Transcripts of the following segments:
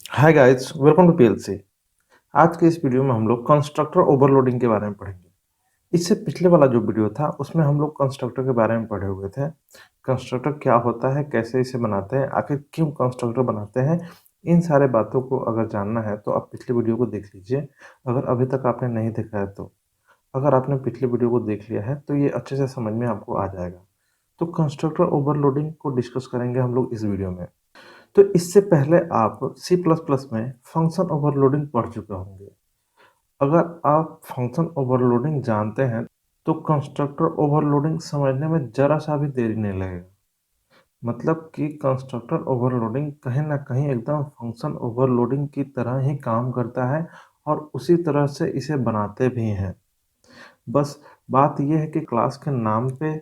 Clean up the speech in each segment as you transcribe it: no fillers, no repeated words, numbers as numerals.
Hi guys, welcome to PLC. आज के इस वीडियो में हम लोग कंस्ट्रक्टर ओवरलोडिंग के बारे में पढ़ेंगे। इससे पिछले वाला जो वीडियो था उसमें हम लोग कंस्ट्रक्टर के बारे में पढ़े हुए थे। कंस्ट्रक्टर क्या होता है, कैसे इसे बनाते हैं, आखिर क्यों कंस्ट्रक्टर बनाते हैं, इन सारे बातों को अगर जानना है तो आप पिछले वीडियो को देख लीजिए। अगर अभी तक आपने नहीं देखा है तो अगर आपने पिछले वीडियो को देख लिया है तो ये अच्छे से समझ में आपको आ जाएगा। तो कंस्ट्रक्टर ओवरलोडिंग को डिस्कस करेंगे हम लोग इस वीडियो में। तो इससे पहले आप सी प्लस प्लस में फंक्शन ओवरलोडिंग पढ़ चुके होंगे। अगर आप फंक्शन ओवरलोडिंग जानते हैं तो कंस्ट्रक्टर ओवरलोडिंग समझने में जरा सा भी देरी नहीं लगेगा। मतलब कि कंस्ट्रक्टर ओवरलोडिंग कहीं ना कहीं एकदम फंक्शन ओवरलोडिंग की तरह ही काम करता है और उसी तरह से इसे बनाते भी हैं। बस बात यह है कि क्लास के नाम पे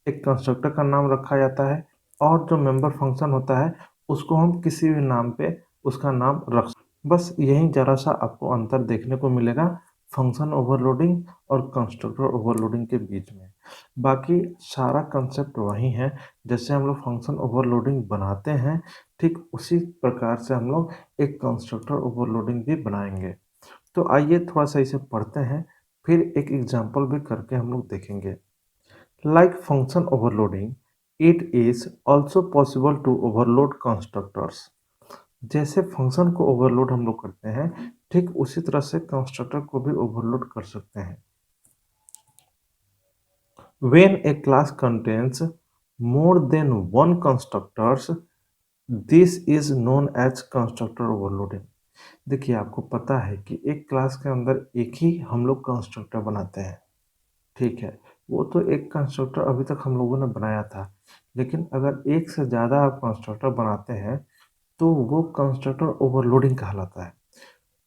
एक कंस्ट्रक्टर का नाम रखा जाता है और जो मेंबर फंक्शन होता है उसको हम किसी भी नाम पे उसका नाम रख। बस यही जरा सा आपको अंतर देखने को मिलेगा फंक्शन ओवरलोडिंग और कंस्ट्रक्टर ओवरलोडिंग के बीच में। बाकी सारा कंसेप्ट वही है। जैसे हम लोग फंक्शन ओवरलोडिंग बनाते हैं ठीक उसी प्रकार से हम लोग एक कंस्ट्रक्टर ओवरलोडिंग भी बनाएंगे। तो आइए थोड़ा सा इसे पढ़ते हैं, फिर एक एग्जांपल भी करके हम लोग देखेंगे। Like function overloading, it is also possible to overload constructors. जैसे फंक्शन को ओवरलोड हम लोग करते हैं ठीक उसी तरह से कंस्ट्रक्टर को भी ओवरलोड कर सकते हैं। When a class contains more than one constructors, this is known as constructor overloading। देखिए, आपको पता है कि एक क्लास के अंदर एक ही हम लोग कंस्ट्रक्टर बनाते हैं, ठीक है। वो तो एक कंस्ट्रक्टर अभी तक हम लोगों ने बनाया था, लेकिन अगर एक से ज़्यादा आप कंस्ट्रक्टर बनाते हैं तो वो कंस्ट्रक्टर ओवरलोडिंग कहलाता है।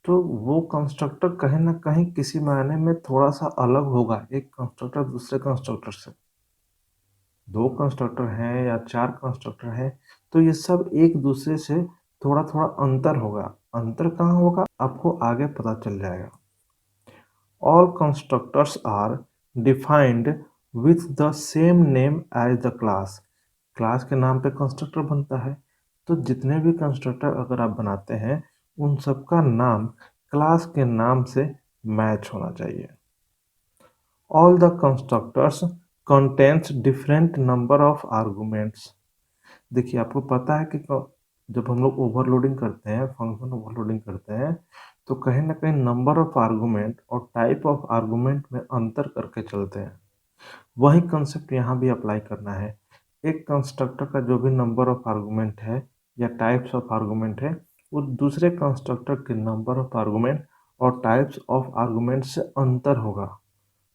तो वो कंस्ट्रक्टर कहीं ना कहीं किसी मायने में थोड़ा सा अलग होगा एक कंस्ट्रक्टर दूसरे कंस्ट्रक्टर से। दो कंस्ट्रक्टर हैं या चार कंस्ट्रक्टर हैं तो ये सब एक दूसरे से थोड़ा थोड़ा अंतर होगा। अंतर कहाँ होगा आपको आगे पता चल जाएगा। All constructors are defined with the same name as the class. Class के नाम पे कंस्ट्रक्टर बनता है, तो जितने भी कंस्ट्रक्टर अगर आप बनाते हैं उन सबका नाम क्लास के नाम से मैच होना चाहिए। All the constructors contains different number of arguments. देखिए, आपको पता है कि जब हम लोग ओवरलोडिंग करते हैं, फंक्शन ओवरलोडिंग करते हैं, तो कहीं ना कहीं नंबर ऑफ आर्गुमेंट और टाइप ऑफ आर्गुमेंट में अंतर करके चलते हैं। वही कंसेप्ट यहाँ भी अप्लाई करना है। एक कंस्ट्रक्टर का जो भी नंबर ऑफ आर्गुमेंट है या टाइप्स ऑफ आर्गुमेंट है वो दूसरे कंस्ट्रक्टर के नंबर ऑफ आर्गुमेंट और टाइप्स ऑफ आर्गुमेंट से अंतर होगा।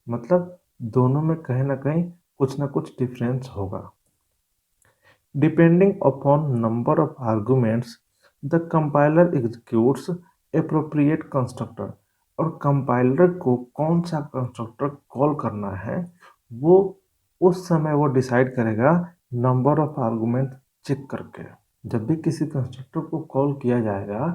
मतलब दोनों में कहीं ना कहीं कुछ ना कुछ डिफरेंस होगा। Depending upon number of arguments the compiler executes appropriate constructor. और कंपाइलर को कौन सा कंस्ट्रक्टर कॉल करना है वो उस समय वो डिसाइड करेगा नंबर ऑफ आर्गुमेंट चेक करके। जब भी किसी कंस्ट्रक्टर को कॉल किया जाएगा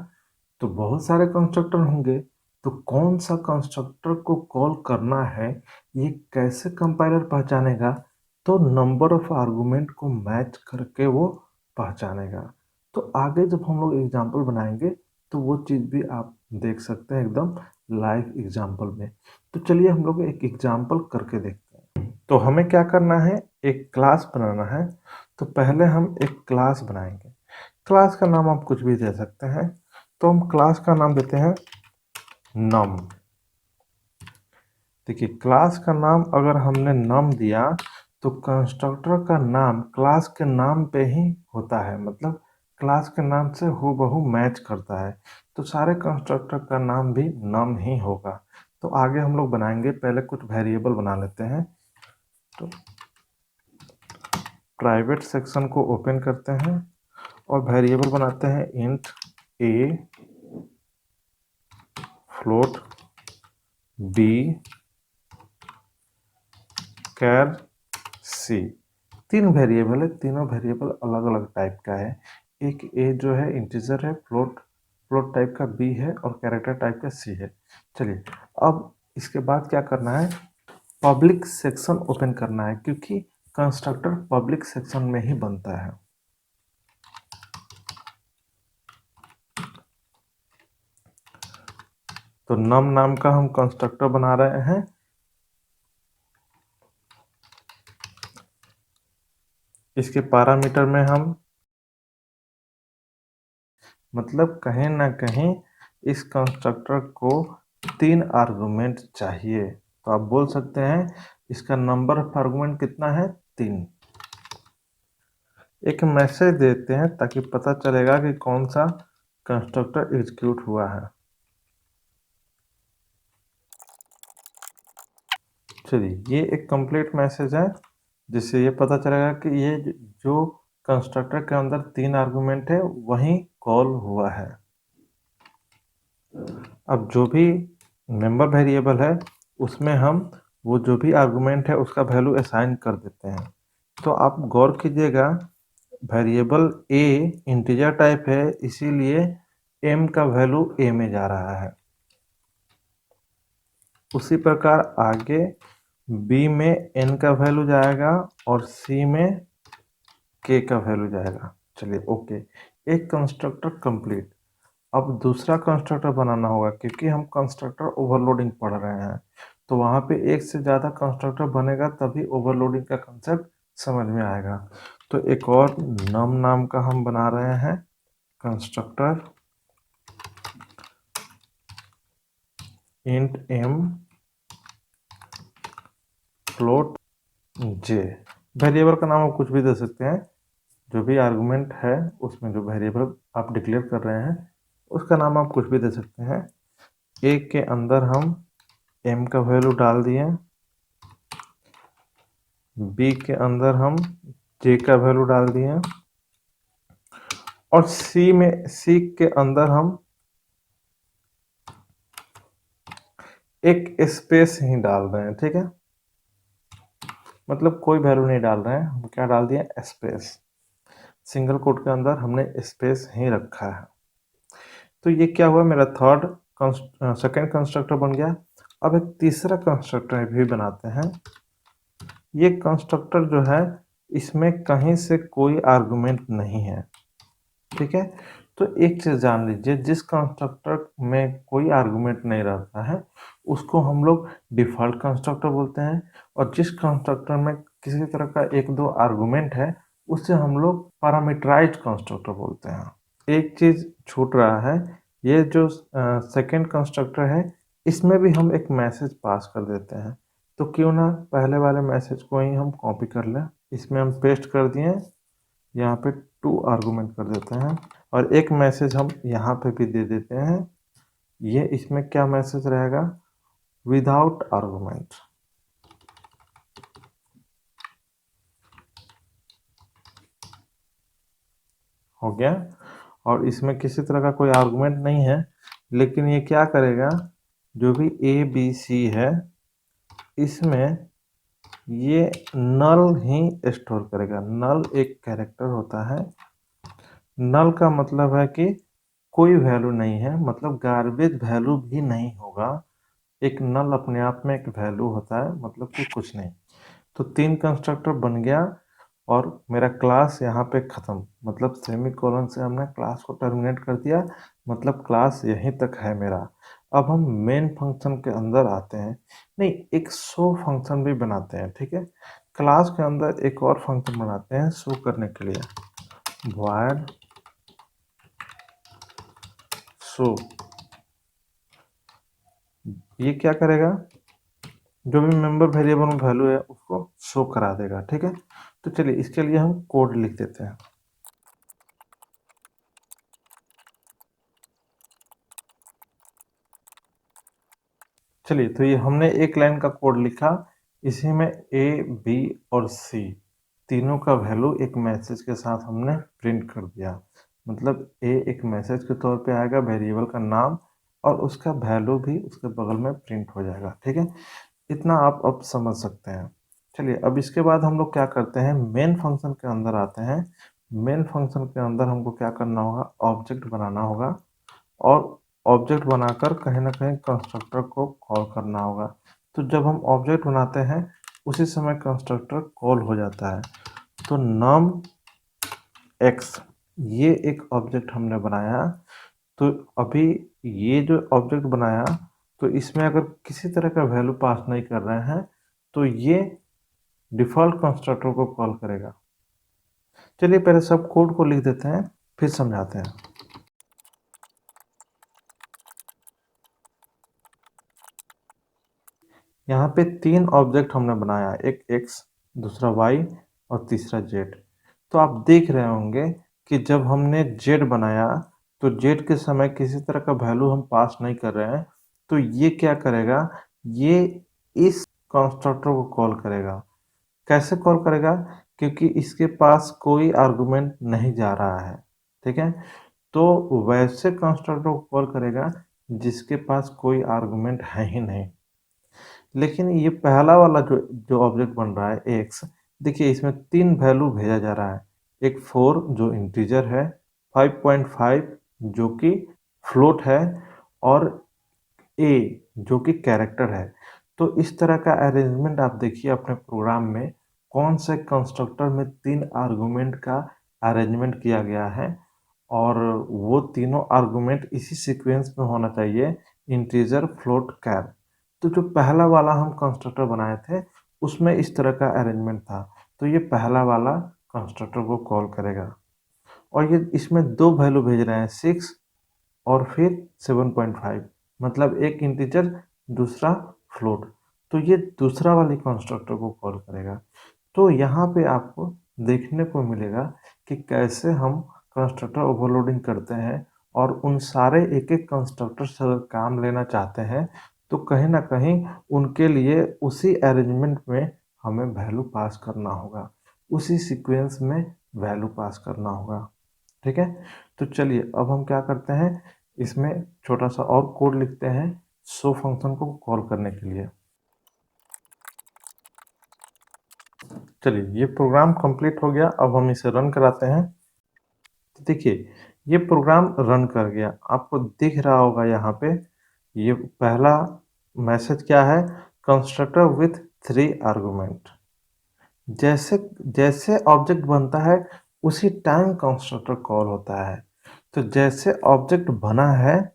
तो बहुत सारे कंस्ट्रक्टर होंगे, तो कौन सा कंस्ट्रक्टर को कॉल करना है ये कैसे कंपाइलर पहचानेगा? तो नंबर ऑफ आर्गुमेंट को मैच करके वो पहचानेगा। तो आगे जब हम लोग एग्जाम्पल बनाएंगे तो वो चीज़ भी आप देख सकते हैं एकदम लाइव एग्जाम्पल में। तो चलिए हम लोग एक एग्जाम्पल करके देखते हैं। तो हमें क्या करना है, एक क्लास बनाना है। तो पहले हम एक क्लास बनाएंगे। क्लास का नाम आप कुछ भी दे सकते हैं। तो हम क्लास का नाम देते हैं नम। देखिए, क्लास का नाम अगर हमने नम दिया तो कंस्ट्रक्टर का नाम क्लास के नाम पे ही होता है। मतलब क्लास के नाम से हूबहू मैच करता है, तो सारे कंस्ट्रक्टर का नाम भी नम ही होगा। तो आगे हम लोग बनाएंगे, पहले कुछ वेरिएबल बना लेते हैं। तो प्राइवेट सेक्शन को ओपन करते हैं और वेरिएबल बनाते हैं इंट ए, फ्लोट बी, कैर सी। तीन वेरिएबल है, तीनों वेरिएबल अलग अलग टाइप का है। एक ए जो है इंटीजर है, फ्लोट फ्लोट टाइप का बी है और कैरेक्टर टाइप का सी है। चलिए, अब इसके बाद क्या करना है, पब्लिक सेक्शन ओपन करना है क्योंकि कंस्ट्रक्टर पब्लिक सेक्शन में ही बनता है। तो num नाम का हम कंस्ट्रक्टर बना रहे हैं। इसके पैरामीटर में हम मतलब कहीं ना कहीं इस कंस्ट्रक्टर को 3 आर्गुमेंट चाहिए। तो आप बोल सकते हैं इसका नंबर ऑफ आर्गुमेंट कितना है, 3। एक मैसेज देते हैं ताकि पता चलेगा कि कौन सा कंस्ट्रक्टर एग्जीक्यूट हुआ है। चलिए, ये एक कंप्लीट मैसेज है जिससे ये पता चलेगा कि ये जो कंस्ट्रक्टर के अंदर 3 आर्गुमेंट है वही कॉल हुआ है। अब जो भी मेंबर वेरिएबल है उसमें हम वो जो भी आर्गुमेंट है उसका वैल्यू असाइन कर देते हैं। तो आप गौर कीजिएगा, वेरिएबल ए इंटीजर टाइप है, इसीलिए m का वैल्यू a में जा रहा है। उसी प्रकार आगे b में n का वैल्यू जाएगा और c में k का वैल्यू जाएगा। चलिए, ओके, एक कंस्ट्रक्टर कंप्लीट। अब दूसरा कंस्ट्रक्टर बनाना होगा क्योंकि हम कंस्ट्रक्टर ओवरलोडिंग पढ़ रहे हैं, तो वहाँ पे एक से ज़्यादा कंस्ट्रक्टर बनेगा तभी ओवरलोडिंग का कंसेप्ट समझ में आएगा। तो एक और नम नाम का हम बना रहे हैं constructor int m float j। Variable का नाम आप कुछ भी दे सकते हैं, जो भी आर्गुमेंट है उसमें जो वेरिएबल आप डिक्लेयर कर रहे हैं उसका नाम आप कुछ भी दे सकते हैं। a के अंदर हम m का वैल्यू डाल दिए, b के अंदर हम j का वैल्यू डाल दिए और c के अंदर हम एक स्पेस ही डाल रहे हैं। ठीक है, मतलब कोई वैल्यू नहीं डाल रहे हैं, हम क्या डाल दिए, स्पेस। सिंगल कोट के अंदर हमने स्पेस ही रखा है। तो ये क्या हुआ, मेरा सेकेंड कंस्ट्रक्टर बन गया। अब एक तीसरा कंस्ट्रक्टर भी बनाते हैं। ये कंस्ट्रक्टर जो है इसमें कहीं से कोई आर्गुमेंट नहीं है। ठीक है, तो एक चीज जान लीजिए, जिस कंस्ट्रक्टर में कोई आर्गुमेंट नहीं रहता है उसको हम लोग डिफॉल्ट कंस्ट्रक्टर बोलते हैं, और जिस कंस्ट्रक्टर में किसी तरह का एक दो आर्गुमेंट है उसे हम लोग पैरामीटराइज्ड कंस्ट्रक्टर बोलते हैं। एक चीज छूट रहा है, ये जो सेकंड कंस्ट्रक्टर है इसमें भी हम एक मैसेज पास कर देते हैं। तो क्यों ना पहले वाले मैसेज को ही हम कॉपी कर लें, इसमें हम पेस्ट कर दिए, यहाँ पे 2 आर्गुमेंट कर देते हैं और एक मैसेज हम यहाँ पे भी दे देते हैं। ये इसमें क्या मैसेज रहेगा, विदाउट आर्गुमेंट। हो गया, और इसमें किसी तरह का कोई आर्गुमेंट नहीं है, लेकिन ये क्या करेगा, जो भी ए बी सी है इसमें ये नल ही स्टोर करेगा। नल एक कैरेक्टर होता है, नल का मतलब है कि कोई वैल्यू नहीं है, मतलब गार्बेज वैल्यू भी नहीं होगा। एक नल अपने आप में एक वैल्यू होता है, मतलब कि कुछ नहीं। तो 3 कंस्ट्रक्टर बन गया और मेरा क्लास यहाँ पे ख़त्म, मतलब सेमी कोलन से हमने क्लास को टर्मिनेट कर दिया, मतलब क्लास यहीं तक है मेरा। अब हम मेन फंक्शन के अंदर आते हैं, नहीं, एक शो फंक्शन भी बनाते हैं। ठीक है, क्लास के अंदर एक और फंक्शन बनाते हैं शो करने के लिए, void शो। ये क्या करेगा, जो भी मेंबर वेरिएबल में वैल्यू है उसको शो करा देगा। ठीक है, तो चलिए इसके लिए हम कोड लिख देते हैं। चलिए, तो ये हमने एक लाइन का कोड लिखा, इसी में ए बी और सी तीनों का वैल्यू एक मैसेज के साथ हमने प्रिंट कर दिया। मतलब ए एक मैसेज के तौर पे आएगा, वेरिएबल का नाम और उसका वैल्यू भी उसके बगल में प्रिंट हो जाएगा। ठीक है, इतना आप अब समझ सकते हैं। चलिए, अब इसके बाद हम लोग क्या करते हैं, मेन फंक्शन के अंदर आते हैं। मेन फंक्शन के अंदर हमको क्या करना होगा, ऑब्जेक्ट बनाना होगा, और ऑब्जेक्ट बनाकर कहीं ना कहीं कंस्ट्रक्टर को कॉल करना होगा। तो जब हम ऑब्जेक्ट बनाते हैं उसी समय कंस्ट्रक्टर कॉल हो जाता है। तो num x, ये एक ऑब्जेक्ट हमने बनाया। तो अभी ये जो ऑब्जेक्ट बनाया तो इसमें अगर किसी तरह का वैल्यू पास नहीं कर रहे हैं तो ये डिफ़ॉल्ट कंस्ट्रक्टर को कॉल करेगा। चलिए पहले सब कोड को लिख देते हैं, फिर समझाते हैं। यहाँ पे 3 ऑब्जेक्ट हमने बनाया, एक x, दूसरा y और तीसरा z। तो आप देख रहे होंगे कि जब हमने z बनाया तो z के समय किसी तरह का वैल्यू हम पास नहीं कर रहे हैं, तो ये क्या करेगा, ये इस कंस्ट्रक्टर को कॉल करेगा। कैसे कॉल करेगा, क्योंकि इसके पास कोई आर्गुमेंट नहीं जा रहा है, ठीक है। तो वैसे कंस्ट्रक्टर को कॉल करेगा जिसके पास कोई आर्गुमेंट है ही नहीं। लेकिन ये पहला वाला जो जो ऑब्जेक्ट बन रहा है एक्स, देखिए इसमें 3 वैल्यू भेजा जा रहा है। एक 4 जो इंटीजर है, 5.5 जो कि फ्लोट है, और ए जो कि कैरेक्टर है। तो इस तरह का अरेंजमेंट आप देखिए अपने प्रोग्राम में, कौन से कंस्ट्रक्टर में 3 आर्गुमेंट का अरेंजमेंट किया गया है, और वो तीनों आर्गुमेंट इसी सीक्वेंस में होना चाहिए, इंटीजर, फ्लोट, कैर। तो जो पहला वाला हम कंस्ट्रक्टर बनाए थे उसमें इस तरह का अरेंजमेंट था, तो ये पहला वाला कंस्ट्रक्टर को कॉल करेगा। और ये इसमें 2 वैल्यू भेज रहे हैं, 6 और फिर 7.5, मतलब एक इंटीजर दूसरा फ्लोट। तो ये दूसरा वाली कंस्ट्रक्टर को कॉल करेगा। तो यहाँ पे आपको देखने को मिलेगा कि कैसे हम कंस्ट्रक्टर ओवरलोडिंग करते हैं, और उन सारे एक एक कंस्ट्रक्टर से अगर काम लेना चाहते हैं तो कहीं ना कहीं उनके लिए उसी अरेंजमेंट में हमें वैल्यू पास करना होगा, उसी सीक्वेंस में वैल्यू पास करना होगा, ठीक है। तो चलिए अब हम क्या करते हैं, इसमें छोटा सा और कोड लिखते हैं शो फंक्शन को कॉल करने के लिए। चलिए ये प्रोग्राम कंप्लीट हो गया, अब हम इसे रन कराते हैं। तो देखिए ये प्रोग्राम रन कर गया, आपको दिख रहा होगा यहाँ पे। ये पहला मैसेज क्या है, कंस्ट्रक्टर विथ 3 आर्गुमेंट। जैसे जैसे ऑब्जेक्ट बनता है उसी टाइम कंस्ट्रक्टर कॉल होता है। तो जैसे ऑब्जेक्ट बना है,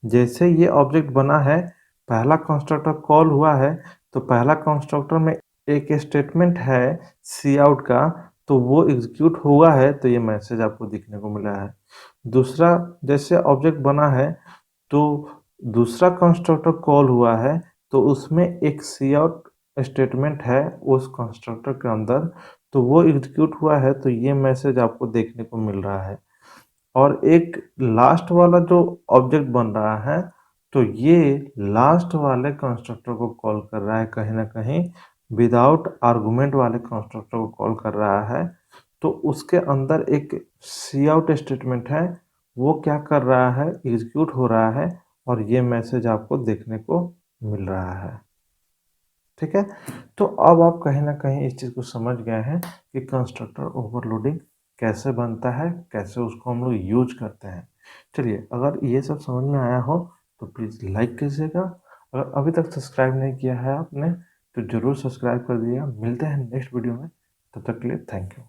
जैसे ये ऑब्जेक्ट बना है, पहला कंस्ट्रक्टर कॉल हुआ है, तो पहला कंस्ट्रक्टर में एक स्टेटमेंट है सी आउट का, तो वो एग्जीक्यूट हुआ है, तो ये मैसेज आपको दिखने को मिला है। दूसरा, जैसे ऑब्जेक्ट बना है तो दूसरा कंस्ट्रक्टर कॉल हुआ है, तो उसमें एक सी आउट स्टेटमेंट है उस कंस्ट्रक्टर के अंदर, तो वो एग्जीक्यूट हुआ है, तो ये मैसेज आपको देखने को मिल रहा है। और एक लास्ट वाला जो ऑब्जेक्ट बन रहा है, तो ये लास्ट वाले कंस्ट्रक्टर को कॉल कर रहा है, कहीं ना कहीं विदाउट आर्गुमेंट वाले कंस्ट्रक्टर को कॉल कर रहा है। तो उसके अंदर एक सी आउट स्टेटमेंट है, वो क्या कर रहा है, एग्जीक्यूट हो रहा है, और ये मैसेज आपको देखने को मिल रहा है, ठीक है। तो अब आप कहीं ना कहीं इस चीज़ को समझ गए हैं कि कंस्ट्रक्टर ओवरलोडिंग कैसे बनता है, कैसे उसको हम लोग यूज करते हैं। चलिए अगर ये सब समझ में आया हो तो प्लीज़ लाइक कीजिएगा। अगर अभी तक सब्सक्राइब नहीं किया है आपने तो ज़रूर सब्सक्राइब कर दीजिएगा। मिलते हैं नेक्स्ट वीडियो में, तब तक के लिए थैंक यू।